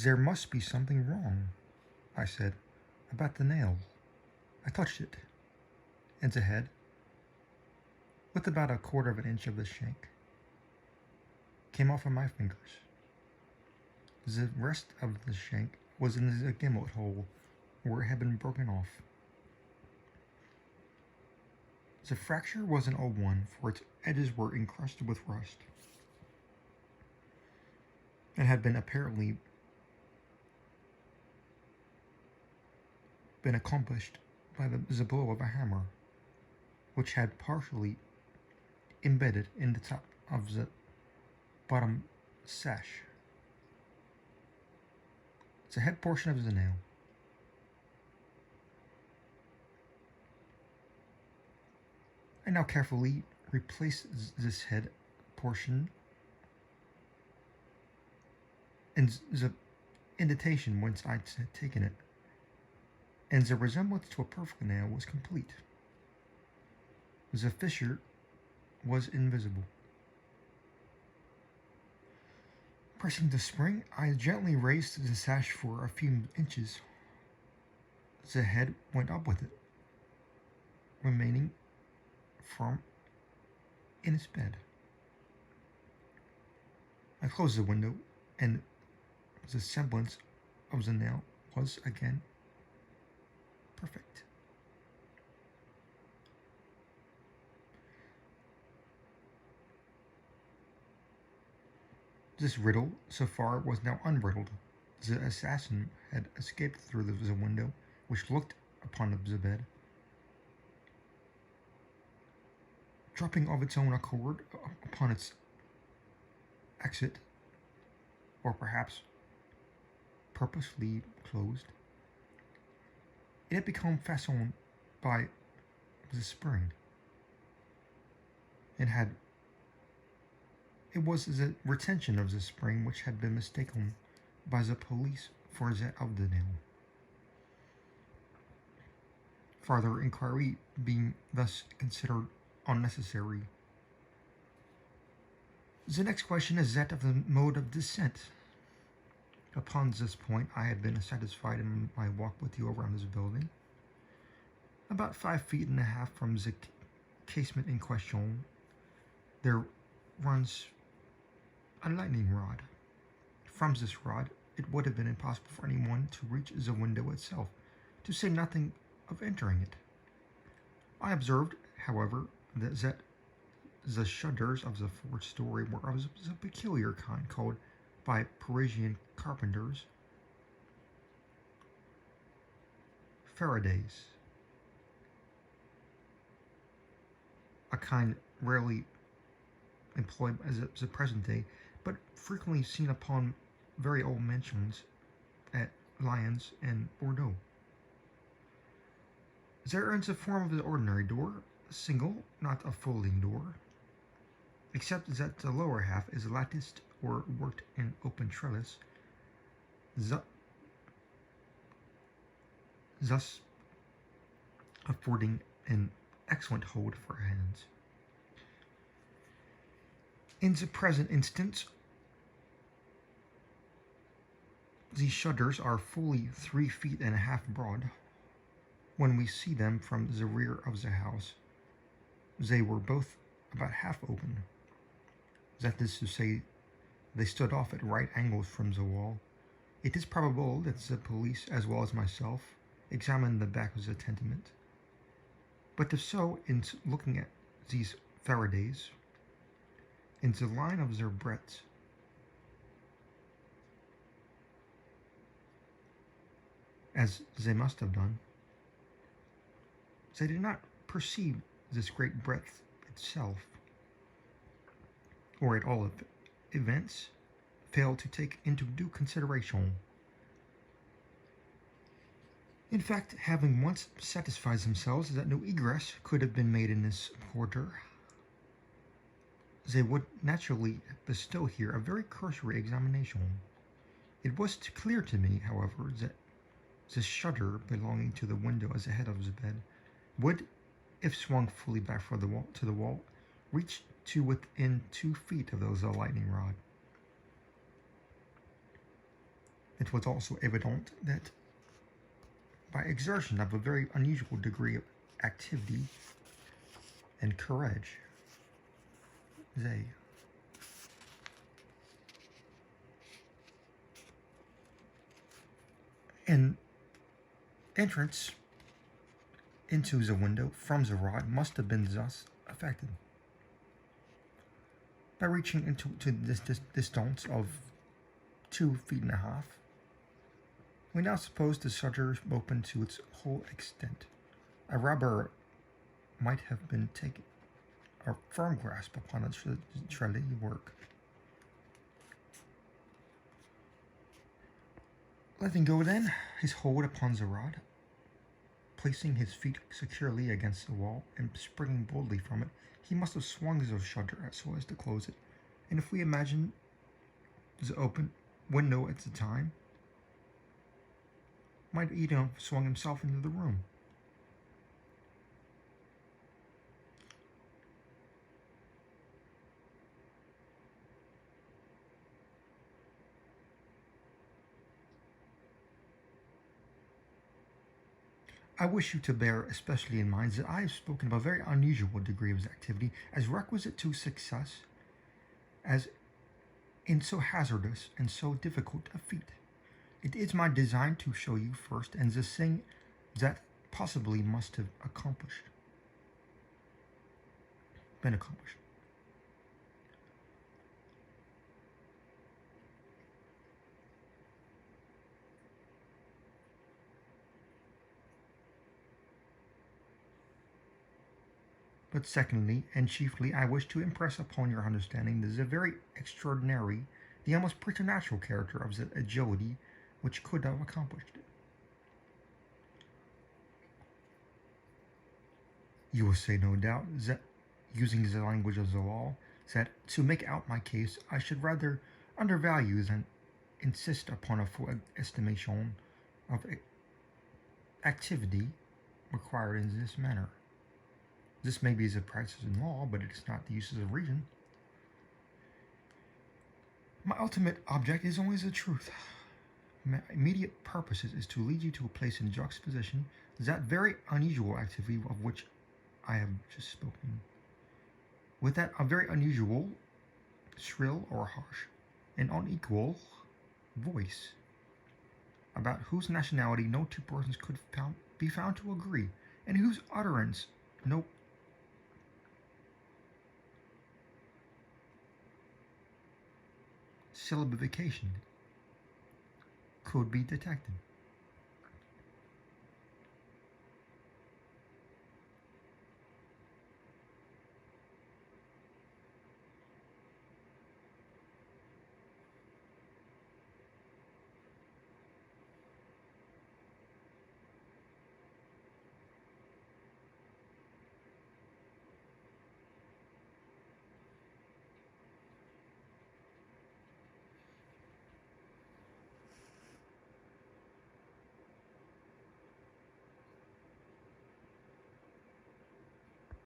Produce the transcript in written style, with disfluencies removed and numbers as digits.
There must be something wrong, I said, about the nail. I touched it, and the head, with about a quarter of an inch of the shank, came off of my fingers. The rest of the shank was in the gimlet hole where it had been broken off. The fracture was an old one, for its edges were encrusted with rust, and had been apparently been accomplished by the blow of a hammer, which had partially embedded in the top of the bottom sash. The head portion of the nail. I now carefully replaced this head portion in the indentation whence I had taken it, and the resemblance to a perfect nail was complete. The fissure was invisible. Pressing the spring, I gently raised the sash for a few inches. The head went up with it, remaining firm in its bed. I closed the window, and the semblance of the nail was again perfect. This riddle, so far, was now unriddled. The assassin had escaped through the window, which looked upon the bed, dropping of its own accord upon its exit, or perhaps purposely closed. It had become fastened by the spring, and it was the retention of the spring which had been mistaken by the police for that of the nail. Farther inquiry being thus considered unnecessary. The next question is that of the mode of descent. Upon this point, I had been satisfied in my walk with you around this building. About 5.5 feet from the casement in question, there runs a lightning rod. From this rod, it would have been impossible for anyone to reach the window itself, to say nothing of entering it. I observed, however, that the shutters of the fourth story were of a peculiar kind called by Parisian carpenters Faraday's, a kind rarely employed as the present day, but frequently seen upon very old mansions at Lyons and Bordeaux. There is the form of the ordinary door, single, not a folding door, except that the lower half is latticed or worked in open trellis, thus affording an excellent hold for hands. In the present instance, these shutters are fully 3.5 feet broad. When we see them from the rear of the house, they were both about half open. That is to say, they stood off at right angles from the wall. It is probable that the police, as well as myself, examined the back of the tenement. But if so, in looking at these Faradays, in the line of their breadth, as they must have done, they did not perceive this great breadth itself, or at all events, failed to take into due consideration. In fact, having once satisfied themselves that no egress could have been made in this quarter, they would naturally bestow here a very cursory examination. It was clear to me, however, that the shutter belonging to the window at the head of the bed would, if swung fully back to the wall, reach to within 2 feet of those lightning rod. It was also evident that by exertion of a very unusual degree of activity and courage, they an entrance into the window from the rod must have been thus affected. By reaching into this distance of 2.5 feet, we now suppose the shutter open to its whole extent. A robber might have been taken a firm grasp upon its trellis work. Letting go then his hold upon the rod, placing his feet securely against the wall and springing boldly from it, he must have swung the shutter so as to close it. And if we imagine the open window at the time, might even have swung himself into the room. I wish you to bear especially in mind that I have spoken of a very unusual degree of activity as requisite to success, as in so hazardous and so difficult a feat. It is my design to show you first, and the thing that possibly must have been accomplished. But secondly, and chiefly, I wish to impress upon your understanding the very extraordinary, the almost preternatural character of the agility which could have accomplished it. You will say, no doubt, that, using the language of the law, that to make out my case I should rather undervalue than insist upon a full estimation of activity required in this manner. This may be the practice in law, but it is not the uses of reason. My ultimate object is only the truth. My immediate purpose is to lead you to a place in juxtaposition that very unusual activity of which I have just spoken, with that a very unusual, shrill or harsh, and unequal voice, about whose nationality no two persons could be found to agree, and whose utterance no syllabification could be detected.